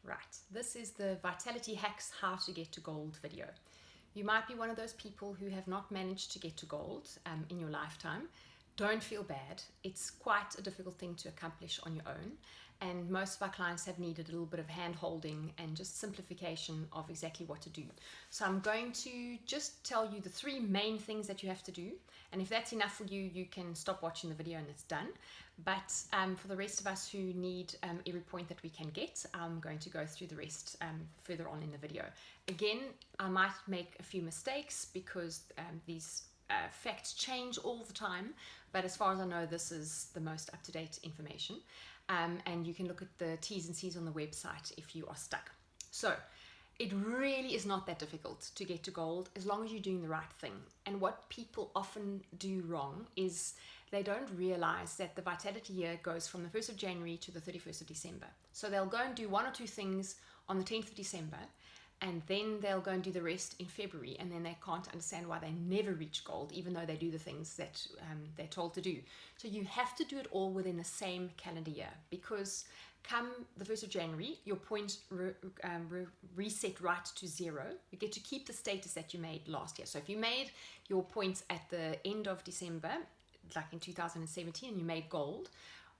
Right, this is the Vitality Hacks How to Get to Gold video. You might be one of those people who have not managed to get to gold in your lifetime. Don't feel bad. It's quite a difficult thing to accomplish on your own, and most of our clients have needed a little bit of hand holding and just simplification of exactly what to do. So I'm going to just tell you the three main things that you have to do, and if that's enough for you, you can stop watching the video and it's done. But for the rest of us who need every point that we can get, I'm going to go through the rest further on in the video. Again, I might make a few mistakes because these facts change all the time, but as far as I know, this is the most up-to-date information, and you can look at the T's and C's on the website if you are stuck. So it really is not that difficult to get to gold as long as you're doing the right thing. And what people often do wrong is they don't realize that the vitality year goes from the 1st of January to the 31st of December. So they'll go and do one or two things on the 10th of December, and then they'll go and do the rest in February, and then they can't understand why they never reach gold, even though they do the things that they're told to do. So you have to do it all within the same calendar year, because come the 1st of January, your points reset right to zero. You get to keep the status that you made last year. So if you made your points at the end of December, like in 2017, and you made gold,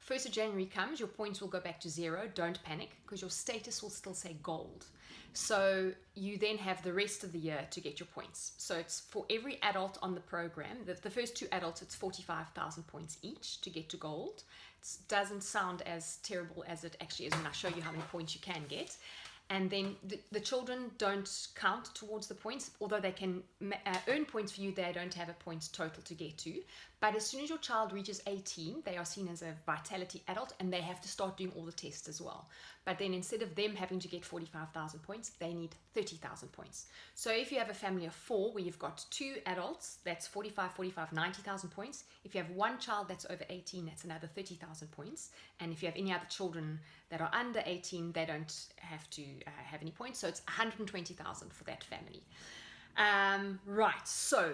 1st of January comes, your points will go back to zero. Don't panic, because your status will still say gold. So you then have the rest of the year to get your points. So it's for every adult on the program. The first two adults, it's 45,000 points each to get to gold. It doesn't sound as terrible as it actually is when I show you how many points you can get. And then the children don't count towards the points, although they can earn points for you. They don't have a points total to get to. But as soon as your child reaches 18, they are seen as a vitality adult, and they have to start doing all the tests as well. But then instead of them having to get 45,000 points, they need 30,000 points. So if you have a family of 4 where you've got 2 adults, that's 90,000 points. If you have one child that's over 18, that's another 30,000 points. And if you have any other children that are under 18, they don't have to have any points. So it's 120,000 for that family. Right, so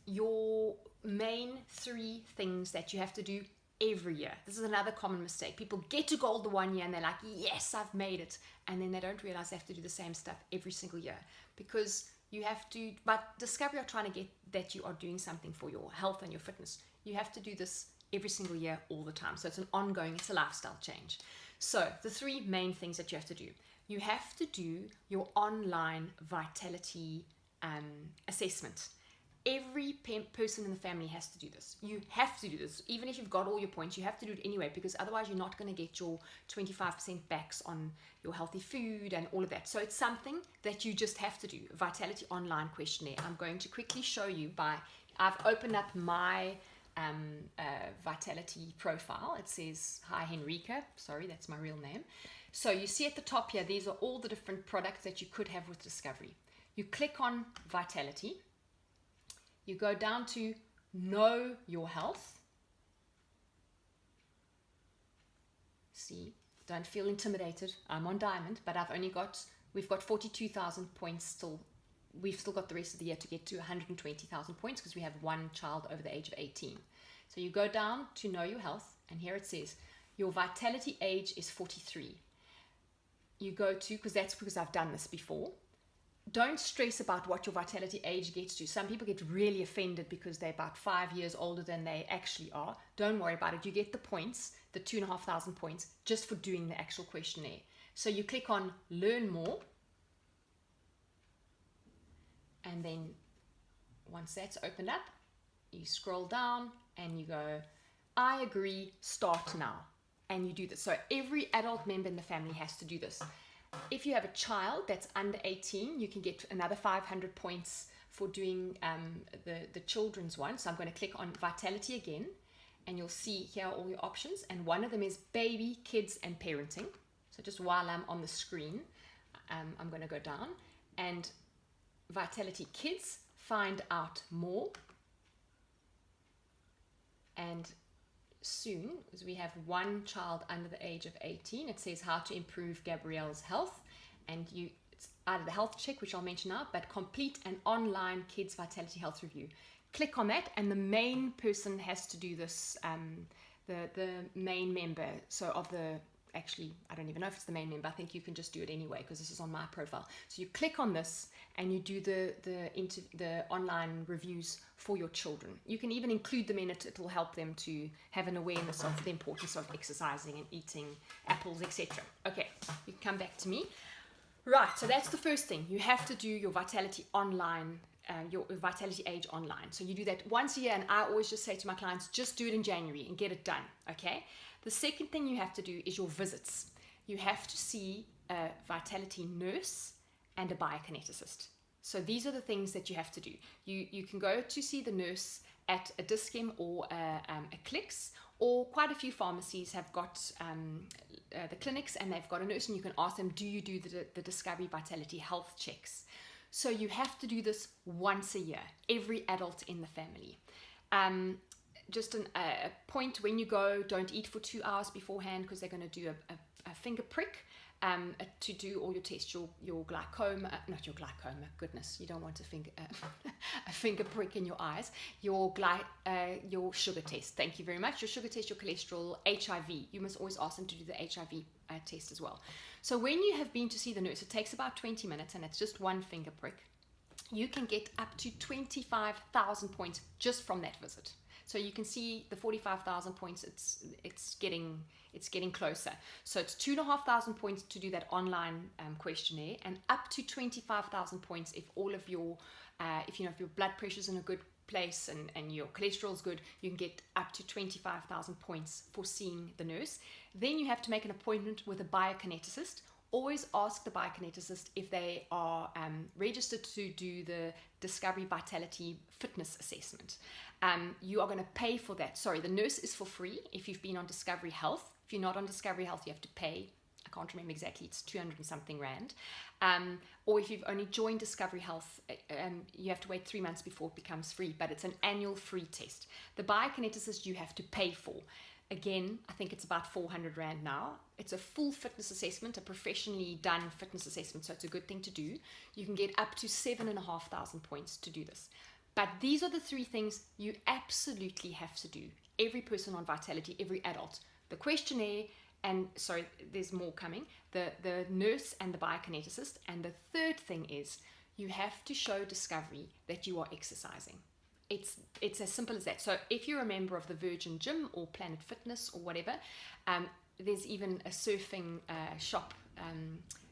your main 3 things that you have to do every year. This is another common mistake. People get to gold the one year and they're like, yes, I've made it. And then they don't realize they have to do the same stuff every single year, because you have to, but Discovery are trying to get that you are doing something for your health and your fitness. You have to do this every single year all the time. So it's an ongoing, it's a lifestyle change. So the 3 main things that you have to do. You have to do your online vitality assessment. Every person in the family has to do this. You have to do this. Even if you've got all your points, you have to do it anyway, because otherwise you're not going to get your 25% backs on your healthy food and all of that. So it's something that you just have to do. Vitality Online questionnaire. I'm going to quickly show you I've opened up my Vitality profile. It says, hi Henrika. Sorry, that's my real name. So you see at the top here, these are all the different products that you could have with Discovery. You click on Vitality. You go down to Know Your Health. See, don't feel intimidated. I'm on diamond, but we've got 42,000 points still. We've still got the rest of the year to get to 120,000 points, because we have one child over the age of 18. So you go down to Know Your Health, and here it says your vitality age is 43. You go to, because I've done this before. Don't stress about what your vitality age gets to. Some people get really offended because they're about 5 years older than they actually are. Don't worry about it. You get the points, the 2,500 points, just for doing the actual questionnaire. So you click on Learn More. And then once that's opened up, you scroll down and you go, I agree, start now. And you do this. So every adult member in the family has to do this. If you have a child that's under 18, you can get another 500 points for doing the children's one. So I'm going to click on Vitality again, and you'll see here all your options. And one of them is baby, kids, and parenting. So just while I'm on the screen, I'm going to go down, and Vitality Kids, find out more. And soon, as we have one child under the age of 18, it says how to improve Gabrielle's health, and it's either the health check, which I'll mention now, but complete an online kids vitality health review. Click on that, and the main person has to do this, the main member, so of the actually, I don't even know if it's the main member. I think you can just do it anyway because this is on my profile. So you click on this and you do the online reviews for your children. You can even include them in it. It will help them to have an awareness of the importance of exercising and eating apples, etc. Okay, you can come back to me. Right, so that's the first thing. You have to do your Vitality online, your Vitality Age online. So you do that once a year, and I always just say to my clients, just do it in January and get it done, okay? The second thing you have to do is your visits. You have to see a Vitality nurse and a biokineticist. So these are the things that you have to do. You can go to see the nurse at a Dis-Chem or a Clicks, or quite a few pharmacies have got the clinics and they've got a nurse, and you can ask them, do you do the Discovery Vitality health checks? So you have to do this once a year, every adult in the family. Just a point, when you go, don't eat for 2 hours beforehand because they're going to do a finger prick to do all your tests, your glaucoma, not your glaucoma, goodness, you don't want a finger prick in your eyes, your sugar test, thank you very much, your sugar test, your cholesterol, HIV, you must always ask them to do the HIV test as well. So when you have been to see the nurse, it takes about 20 minutes and it's just one finger prick. You can get up to 25,000 points just from that visit. So you can see the 45,000 points, it's getting closer. So it's 2,500 points to do that online questionnaire, and up to 25,000 points if all of your, if your blood pressure's in a good place and your cholesterol's good, you can get up to 25,000 points for seeing the nurse. Then you have to make an appointment with a biokineticist. Always ask the biokineticist if they are registered to do the Discovery Vitality fitness assessment. You are going to pay for that. Sorry, the nurse is for free if you've been on Discovery Health. If you're not on Discovery Health, you have to pay. I can't remember exactly, it's 200 and something rand. Or if you've only joined Discovery Health, you have to wait 3 months before it becomes free, but it's an annual free test. The biokineticist you have to pay for. Again, I think it's about 400 rand now. It's a full fitness assessment, a professionally done fitness assessment, so it's a good thing to do. You can get up to 7,500 points to do this. But these are the 3 things you absolutely have to do. Every person on Vitality, every adult. The questionnaire, and sorry, there's more coming. The nurse and the biokineticist. And the third thing is you have to show Discovery that you are exercising. It's as simple as that. So if you're a member of the Virgin Gym or Planet Fitness or whatever, there's even a surfing shop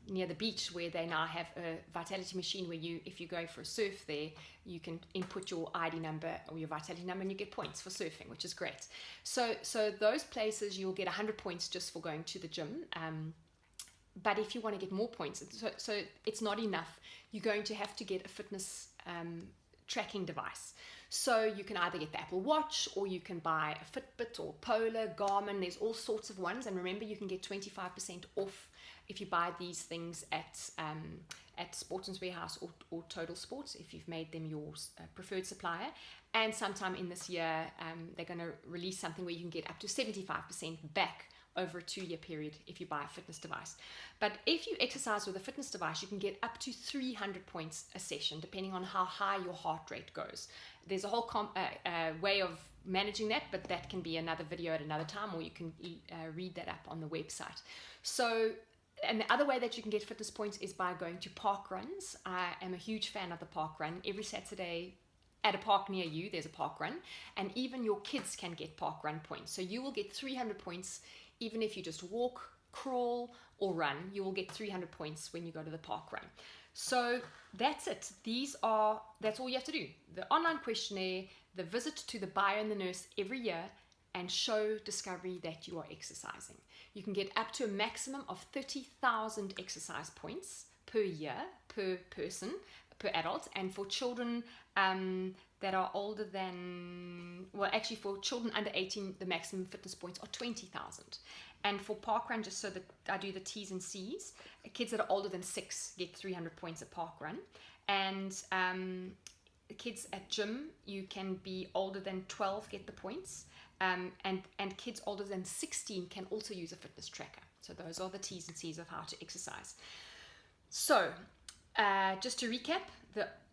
near the beach where they now have a Vitality machine where if you go for a surf there, you can input your ID number or your Vitality number and you get points for surfing, which is great. So those places you'll get 100 points just for going to the gym. But if you want to get more points, so it's not enough. You're going to have to get a fitness tracking device. So you can either get the Apple Watch or you can buy a Fitbit or Polar, Garmin. There's all sorts of ones. And remember, you can get 25% off if you buy these things at Sportsman's Warehouse or Total Sports, if you've made them your preferred supplier. And sometime in this year, they're going to release something where you can get up to 75% back over a 2-year period if you buy a fitness device. But if you exercise with a fitness device, you can get up to 300 points a session, depending on how high your heart rate goes. There's a whole way of managing that, but that can be another video at another time, or you can read that up on the website. So, and the other way that you can get fitness points is by going to park runs. I am a huge fan of the park run. Every Saturday at a park near you, there's a park run, and even your kids can get park run points. So you will get 300 points even if you just walk, crawl, or run. You will get 300 points when you go to the park run. So that's it. That's all you have to do. The online questionnaire, the visit to the bio and the nurse every year, and show Discovery that you are exercising. You can get up to a maximum of 30,000 exercise points per year, per person, per adult. And for children that are older than, well, actually for children under 18, the maximum fitness points are 20,000. And for parkrun, just so that I do the T's and C's, kids that are older than 6 get 300 points at parkrun. And the kids at gym, you can be older than 12, get the points. And kids older than 16 can also use a fitness tracker. So those are the T's and C's of how to exercise. So just to recap,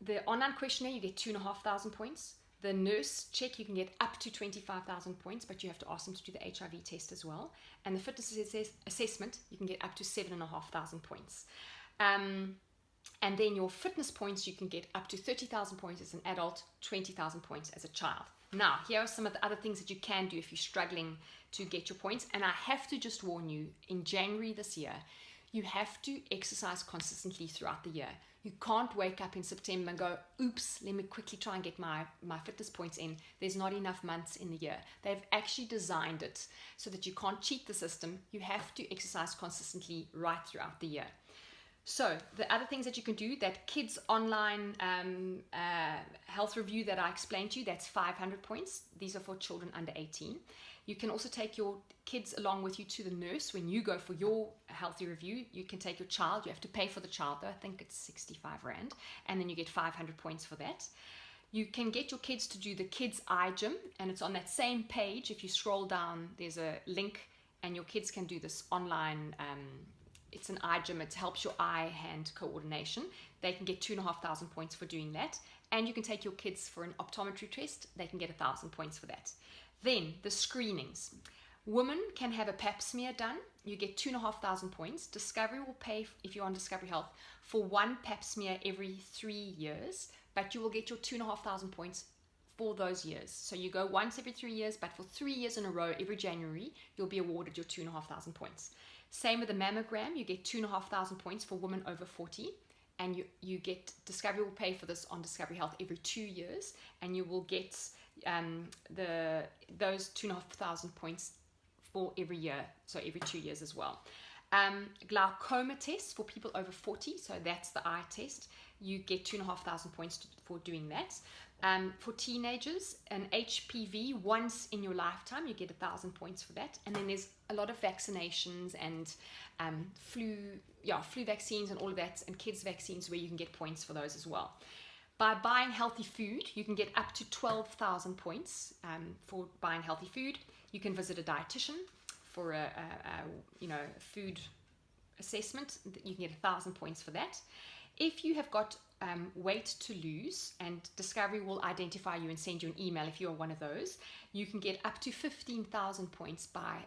the online questionnaire, you get 2,500 points. The nurse check, you can get up to 25,000 points, but you have to ask them to do the HIV test as well. And the fitness assessment, you can get up to 7,500 points. And then your fitness points, you can get up to 30,000 points as an adult, 20,000 points as a child. Now, here are some of the other things that you can do if you're struggling to get your points. And I have to just warn you, in January this year, you have to exercise consistently throughout the year. You can't wake up in September and go, oops, let me quickly try and get my fitness points in. There's not enough months in the year. They've actually designed it so that you can't cheat the system. You have to exercise consistently right throughout the year. So the other things that you can do, that kids online health review that I explained to you, that's 500 points. These are for children under 18. You can also take your kids along with you to the nurse when you go for your healthy review. You can take your child. You have to pay for the child though. I think it's 65 Rand. And then you get 500 points for that. You can get your kids to do the Kids Eye Gym. And it's on that same page. If you scroll down, there's a link and your kids can do this online. It's an eye gym. It helps your eye-hand coordination. They can get 2,500 points for doing that. And you can take your kids for an optometry test. They can get 1,000 points for that. Then the screenings. Women can have a pap smear done. You get 2,500 points. Discovery will pay, if you're on Discovery Health, for one pap smear every 3 years, but you will get your 2,500 points for those years. So you go once every 3 years, but for 3 years in a row, every January, you'll be awarded your 2,500 points. Same with the mammogram. You get 2,500 points for women over 40. And you get, Discovery will pay for this on Discovery Health every 2 years, and you will get those 2,500 points for every year, so every 2 years as well. Glaucoma test for people over 40, so that's the eye test. You get 2,500 points for doing that. For teenagers, an HPV once in your lifetime, you get 1,000 points for that. And then there's a lot of vaccinations and flu vaccines and all of that, and kids vaccines where you can get points for those as well. By buying healthy food, you can get up to 12,000 points for buying healthy food. You can visit a dietitian for a food assessment. You can get 1,000 points for that. If you have got weight to lose, and Discovery will identify you and send you an email if you are one of those, you can get up to 15,000 points by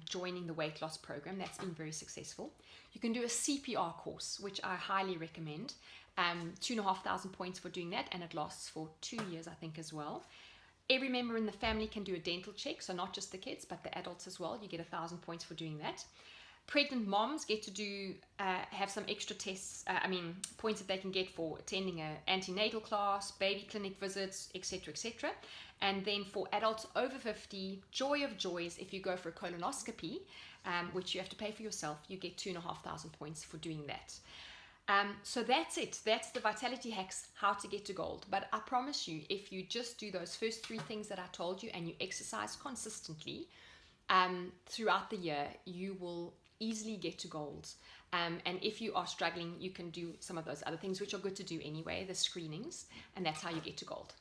joining the weight loss program. That's been very successful. You can do a CPR course, which I highly recommend. 2,500 points for doing that, and it lasts for 2 years, I think, as well. Every member in the family can do a dental check, so not just the kids, but the adults as well. You get 1,000 points for doing that. Pregnant moms get to do have some extra tests, points that they can get for attending an antenatal class, baby clinic visits, etc., etc. And then for adults over 50, joy of joys, if you go for a colonoscopy, which you have to pay for yourself, you get 2,500 points for doing that. So that's it. That's the Vitality Hacks, how to get to gold. But I promise you, if you just do those first 3 things that I told you and you exercise consistently throughout the year, you will easily get to gold. And if you are struggling, you can do some of those other things, which are good to do anyway, the screenings, and that's how you get to gold.